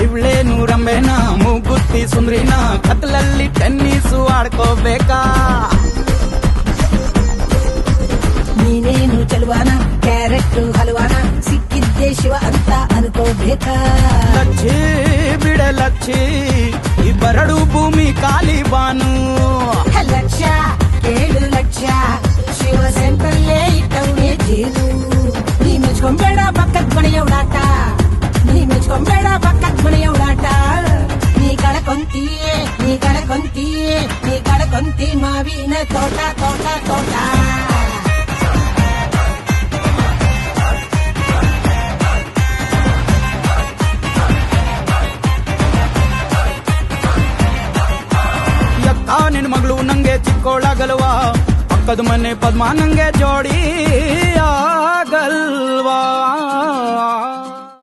ಇವಳೇನು ರಂಬೆನ ಮೂಗುತ್ತಿ ಸುಂದ್ರಿನ ಕತ್ಲಲ್ಲಿ tennis ಆಡ್ಕೋಬೇಕಾ ನೀನೇನು ಚಲುವಾನ carrot ಹಲವಾನ ಸಿಕ್ಕಿದ್ದೆ Shiva ಅಂತ ಅನ್ಕೋಬೇಕಾ ಲಚ್ಚಿ ಬಿಡೆ ಲಚ್ಚಿ ಇಬ್ಬರಡು ಭೂಮಿ ಖಾಲಿ ಬಾನು ಲಕ್ಷ 7 ಲಕ್ಷ ಶಿವ ಸೆಂಟ್ರಲ್ಲೇ ಇಟ್ಟವನೇ ಜೇನು ನೀ ಮೆಚ್ಕೊಂಬೇಡ ಪಕ್ಕದ ಮನೆಯ ಉಡಾಟ ನೀ ಮೆಚ್ಕೊಂಬೇಡ ಪಕ್ಕದ ಮನೆಯ ಉಡಾಟ ನೀ ಕಳ್ಕೊಂತೀಯೇ ಮಾವಿನ ತೋಟ ತೋಟ ತೋಟ ನಿನ್ ಮಗಳು ನಂಗೆ ಚಿಕ್ಕೋಳಾಗಲ್ವಾ ಪಕ್ಕದ ಮನೆ ಪದ್ಮ ನಂಗೆ ಜೋಡಿ ಆಗಲ್ವಾ